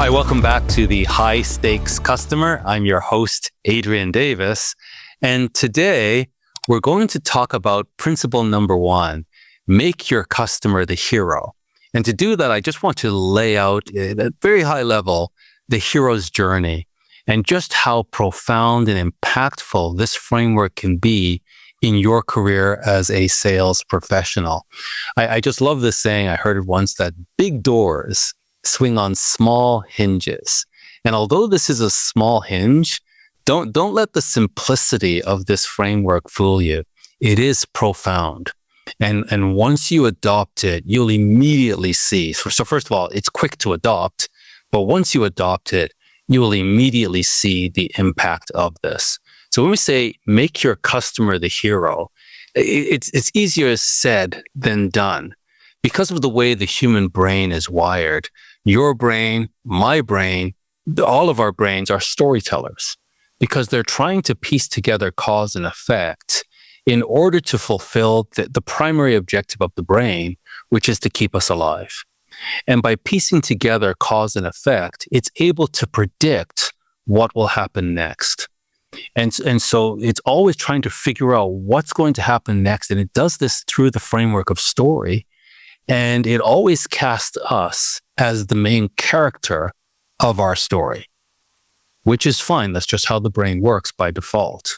Hi, welcome back to the High Stakes Customer. I'm your host, Adrian Davis. And today we're going to talk about principle number 1, make your customer the hero. And to do that, I just want to lay out at a very high level the hero's journey and just how profound and impactful this framework can be in your career as a sales professional. I just love this saying. I heard it once that big doors swing on small hinges. And although this is a small hinge, don't let the simplicity of this framework fool you. It is profound. And once you adopt it, you'll immediately see. So first of all, it's quick to adopt, but once you adopt it, you will immediately see the impact of this. So when we say make your customer the hero, it's easier said than done. Because of the way the human brain is wired, your brain, my brain, all of our brains are storytellers because they're trying to piece together cause and effect in order to fulfill the primary objective of the brain, which is to keep us alive. And by piecing together cause and effect, it's able to predict what will happen next. And so it's always trying to figure out what's going to happen next. And it does this through the framework of story. And it always casts us as the main character of our story, which is fine. That's just how the brain works by default.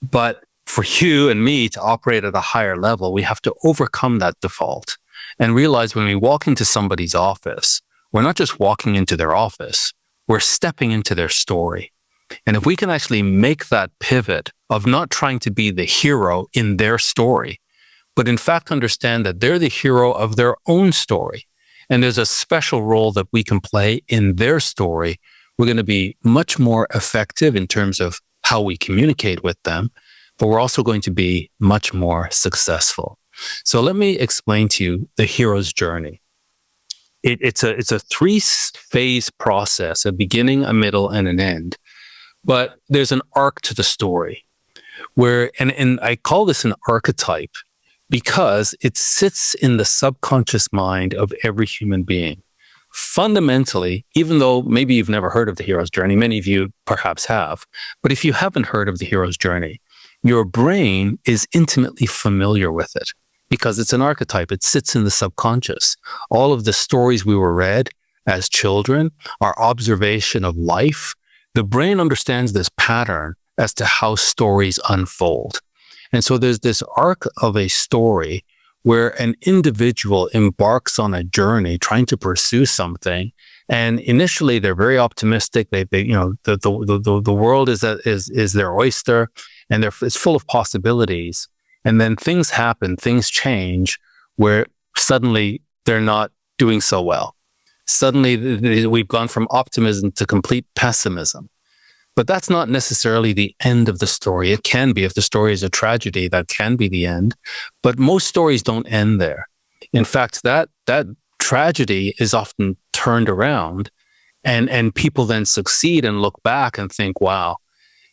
But for you and me to operate at a higher level, we have to overcome that default and realize when we walk into somebody's office, we're not just walking into their office, we're stepping into their story. And if we can actually make that pivot of not trying to be the hero in their story, but in fact understand that they're the hero of their own story, and there's a special role that we can play in their story, we're going to be much more effective in terms of how we communicate with them, but we're also going to be much more successful. So let me explain to you the hero's journey. It's a 3-phase process, a beginning, a middle, and an end. But there's an arc to the story where, and I call this an archetype because it sits in the subconscious mind of every human being. Fundamentally, even though maybe you've never heard of the hero's journey, many of you perhaps have, but if you haven't heard of the hero's journey, your brain is intimately familiar with it because it's an archetype. It sits in the subconscious. All of the stories we were read as children, our observation of life, the brain understands this pattern as to how stories unfold. And so there's this arc of a story where an individual embarks on a journey trying to pursue something. And initially they're very optimistic. They the world is their oyster and it's full of possibilities. And then things happen, things change where suddenly they're not doing so well. Suddenly we've gone from optimism to complete pessimism. But that's not necessarily the end of the story. It can be. If the story is a tragedy, that can be the end. But most stories don't end there. In fact, that tragedy is often turned around and people then succeed and look back and think, wow,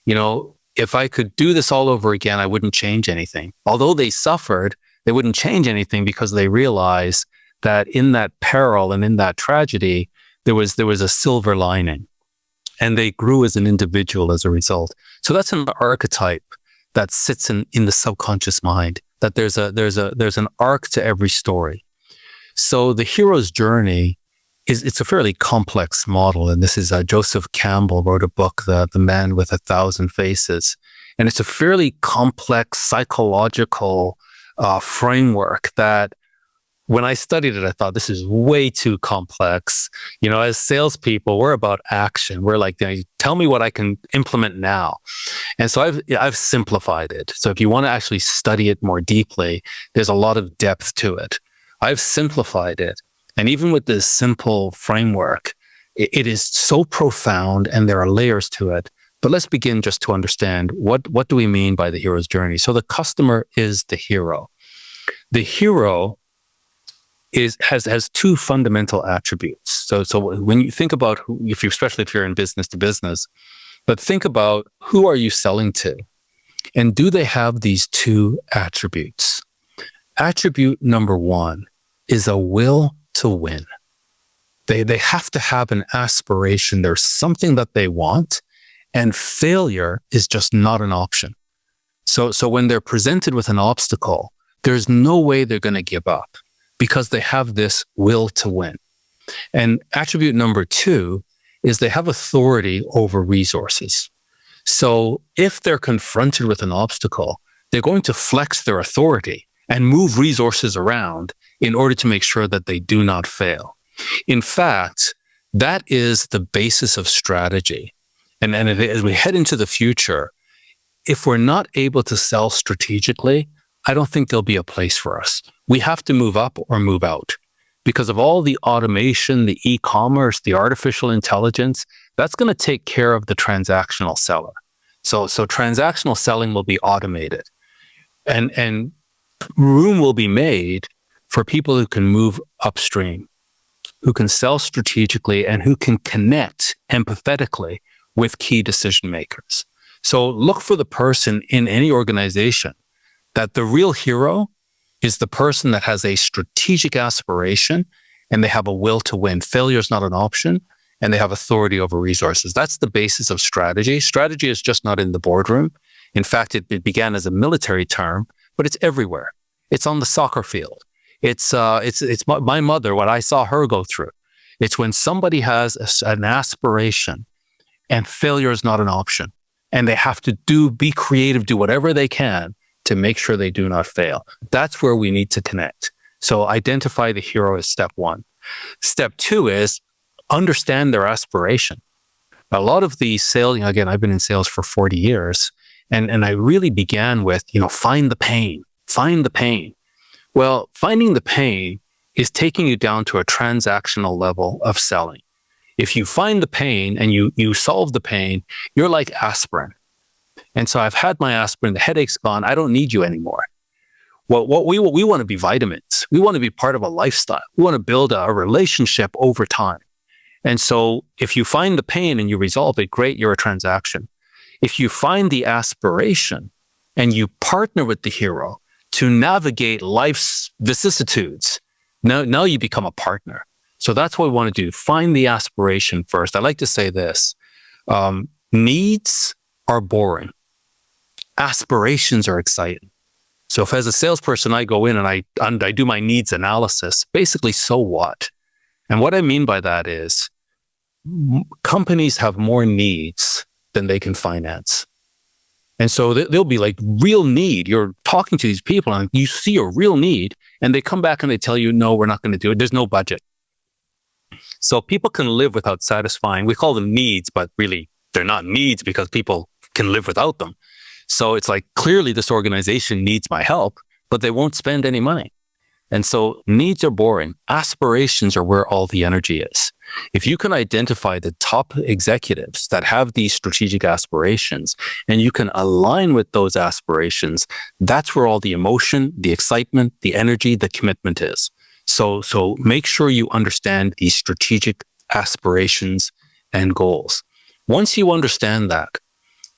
if I could do this all over again, I wouldn't change anything. Although they suffered, they wouldn't change anything because they realized that in that peril and in that tragedy, there was a silver lining. And they grew as an individual as a result. So that's an archetype that sits in the subconscious mind, that there's an arc to every story. So the hero's journey it's a fairly complex model. And this is Joseph Campbell wrote a book, The Man with 1,000 Faces. And it's a fairly complex psychological framework that when I studied it, I thought this is way too complex. As salespeople, we're about action. We're like, tell me what I can implement now. And so I've simplified it. So if you want to actually study it more deeply, there's a lot of depth to it. I've simplified it. And even with this simple framework, it is so profound and there are layers to it. But let's begin just to understand what do we mean by the hero's journey. So the customer is the hero. The hero has 2 fundamental attributes. So when you think about especially if you're in business to business, but think about who are you selling to, and do they have these 2 attributes? Attribute number 1 is a will to win. They have to have an aspiration. There's something that they want, and failure is just not an option. So when they're presented with an obstacle, there's no way they're going to give up because they have this will to win. And attribute number 2 is they have authority over resources. So if they're confronted with an obstacle, they're going to flex their authority and move resources around in order to make sure that they do not fail. In fact, that is the basis of strategy. And as we head into the future, if we're not able to sell strategically, I don't think there'll be a place for us. We have to move up or move out. Because of all the automation, the e-commerce, the artificial intelligence, that's going to take care of the transactional seller. So transactional selling will be automated. And room will be made for people who can move upstream, who can sell strategically, and who can connect empathetically with key decision makers. So look for the person in any organization that the real hero is the person that has a strategic aspiration and they have a will to win. Failure is not an option, and they have authority over resources. That's the basis of strategy. Strategy is just not in the boardroom. In fact, it began as a military term, but it's everywhere. It's on the soccer field. It's my mother, what I saw her go through. It's when somebody has an aspiration and failure is not an option, and they have to be creative, do whatever they can to make sure they do not fail. That's where we need to connect. So identify the hero as step 1. Step 2 is understand their aspiration. A lot of the sales, again, I've been in sales for 40 years, and I really began with, find the pain. Well, finding the pain is taking you down to a transactional level of selling. If you find the pain and you solve the pain, you're like aspirin. And so I've had my aspirin, the headache's gone, I don't need you anymore. Well, what we want to be vitamins. We want to be part of a lifestyle. We want to build a relationship over time. And so if you find the pain and you resolve it, great, you're a transaction. If you find the aspiration and you partner with the hero to navigate life's vicissitudes, now you become a partner. So that's what we want to do. Find the aspiration first. I like to say this, needs are boring. Aspirations are exciting. So if as a salesperson, I go in and I do my needs analysis, basically, so what? And what I mean by that is companies have more needs than they can finance. And so they'll be like real need. You're talking to these people and you see a real need and they come back and they tell you, no, we're not going to do it. There's no budget. So people can live without satisfying. We call them needs, but really they're not needs because people can live without them. So it's like, clearly this organization needs my help, but they won't spend any money. And so needs are boring. Aspirations are where all the energy is. If you can identify the top executives that have these strategic aspirations and you can align with those aspirations, that's where all the emotion, the excitement, the energy, the commitment is. So make sure you understand these strategic aspirations and goals. Once you understand that,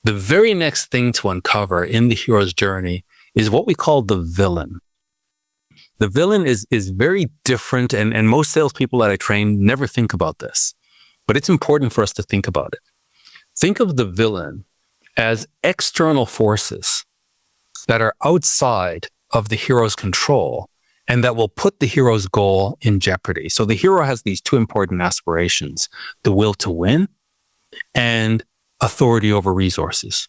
the very next thing to uncover in the hero's journey is what we call the villain. The villain is very different, and most salespeople that I train never think about this, but it's important for us to think about it. Think of the villain as external forces that are outside of the hero's control and that will put the hero's goal in jeopardy. So the hero has these two important aspirations, the will to win and authority over resources.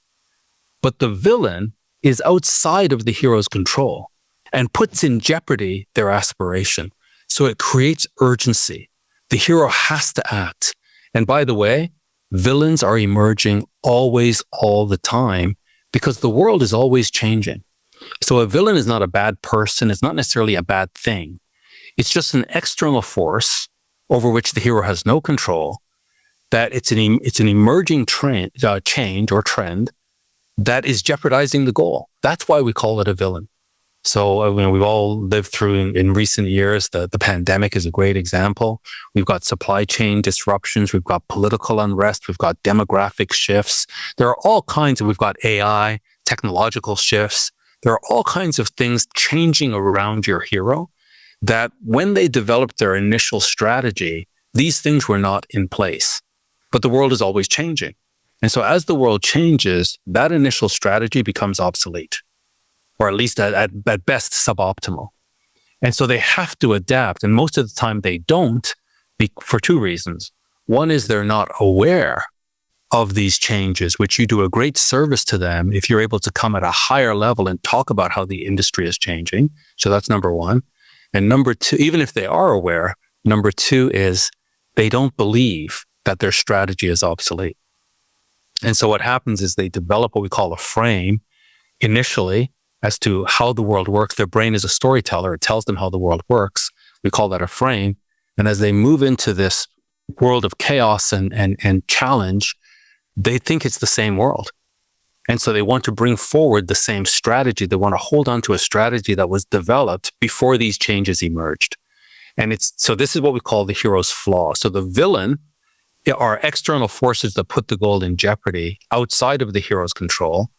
But the villain is outside of the hero's control and puts in jeopardy their aspiration. So it creates urgency. The hero has to act. And by the way, villains are emerging always, all the time, because the world is always changing. So a villain is not a bad person. It's not necessarily a bad thing. It's just an external force over which the hero has no control, that it's an emerging trend, change or trend that is jeopardizing the goal. That's why we call it a villain. So we've all lived through in recent years, the pandemic is a great example. We've got supply chain disruptions. We've got political unrest. We've got demographic shifts. There are all kinds we've got AI, technological shifts. There are all kinds of things changing around your hero that when they developed their initial strategy, these things were not in place. But the world is always changing. And so as the world changes, that initial strategy becomes obsolete, or at least at best suboptimal. And so they have to adapt. And most of the time they don't, for two reasons. One is they're not aware of these changes, which you do a great service to them if you're able to come at a higher level and talk about how the industry is changing. So that's number one. And number two, even if they are aware, number two is they don't believe that their strategy is obsolete. And so what happens is they develop what we call a frame initially as to how the world works. Their brain is a storyteller. It tells them how the world works. We call that a frame. And as they move into this world of chaos and challenge, they think it's the same world. And so they want to bring forward the same strategy. They want to hold on to a strategy that was developed before these changes emerged. And so this is what we call the hero's flaw. So the villain are external forces that put the goal in jeopardy outside of the hero's control.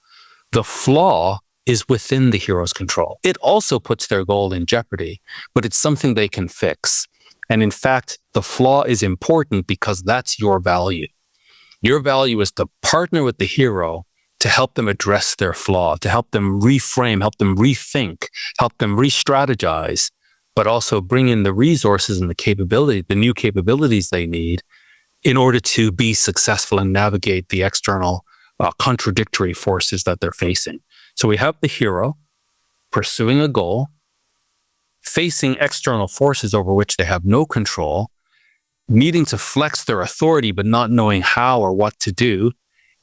The flaw is within the hero's control. It also puts their goal in jeopardy, but it's something they can fix. And in fact, the flaw is important because that's your value. Your value is to partner with the hero to help them address their flaw, to help them reframe, help them rethink, help them re-strategize, but also bring in the resources and the capability, the new capabilities they need in order to be successful and navigate the external contradictory forces that they're facing. So we have the hero pursuing a goal, facing external forces over which they have no control, needing to flex their authority, but not knowing how or what to do.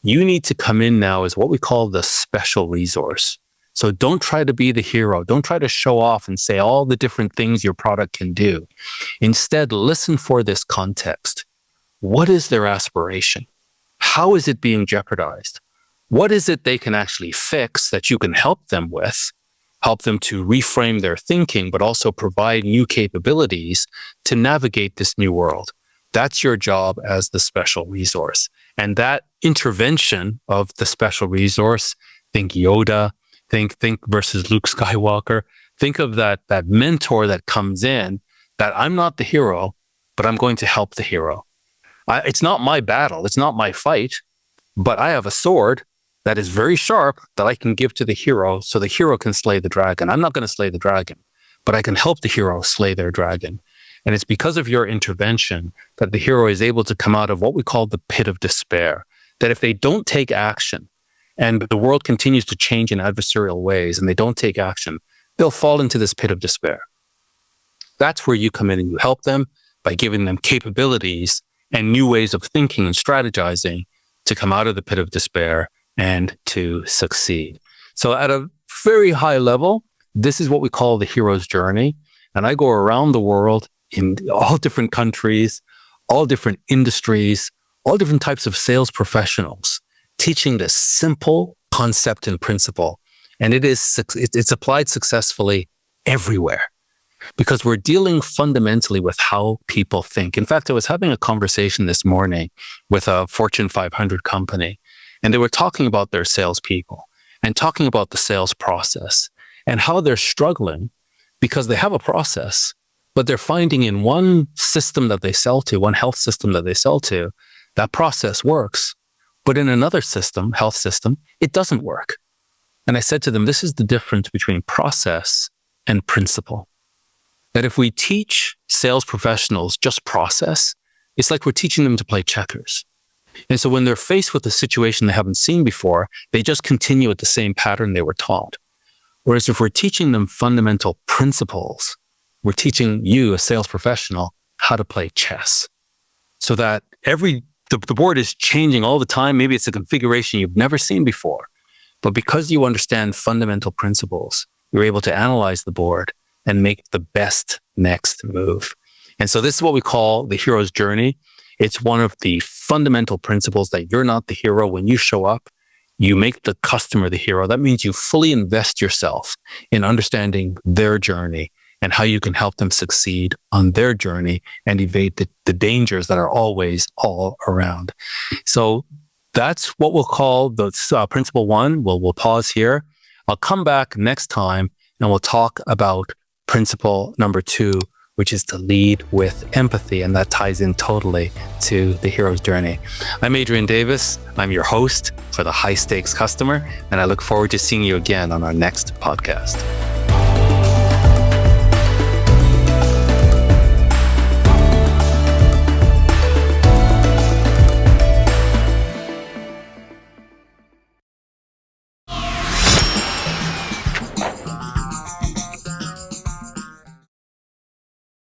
You need to come in now as what we call the special resource. So don't try to be the hero. Don't try to show off and say all the different things your product can do. Instead, listen for this context. What is their aspiration? How is it being jeopardized? What is it they can actually fix that you can help them with? Help them to reframe their thinking, but also provide new capabilities to navigate this new world. That's your job as the special resource. And that intervention of the special resource, think Yoda, think versus Luke Skywalker, think of that mentor that comes in, that I'm not the hero, but I'm going to help the hero. It's not my battle, it's not my fight, but I have a sword that is very sharp that I can give to the hero so the hero can slay the dragon. I'm not going to slay the dragon, but I can help the hero slay their dragon. And it's because of your intervention that the hero is able to come out of what we call the pit of despair, that if they don't take action and the world continues to change in adversarial ways and they don't take action, they'll fall into this pit of despair. That's where you come in and you help them by giving them capabilities and new ways of thinking and strategizing to come out of the pit of despair and to succeed. So at a very high level, this is what we call the hero's journey. And I go around the world in all different countries, all different industries, all different types of sales professionals, teaching this simple concept and principle. And it's applied successfully everywhere because we're dealing fundamentally with how people think. In fact, I was having a conversation this morning with a Fortune 500 company, and they were talking about their salespeople and talking about the sales process and how they're struggling because they have a process, but they're finding in one system that they sell to, one health system that they sell to, that process works. But in another system, health system, it doesn't work. And I said to them, this is the difference between process and principle. That if we teach sales professionals just process, it's like we're teaching them to play checkers. And so when they're faced with a situation they haven't seen before, they just continue with the same pattern they were taught. Whereas if we're teaching them fundamental principles, we're teaching you, a sales professional, how to play chess. So that the board is changing all the time. Maybe it's a configuration you've never seen before. But because you understand fundamental principles, you're able to analyze the board and make the best next move. And so this is what we call the hero's journey. It's one of the fundamental principles that you're not the hero. When you show up, you make the customer the hero. That means you fully invest yourself in understanding their journey and how you can help them succeed on their journey and evade the dangers that are always all around. So that's what we'll call the principle one. We'll pause here. I'll come back next time and we'll talk about principle number two, which is to lead with empathy. And that ties in totally to the hero's journey. I'm Adrian Davis. I'm your host for the High Stakes Customer, and I look forward to seeing you again on our next podcast.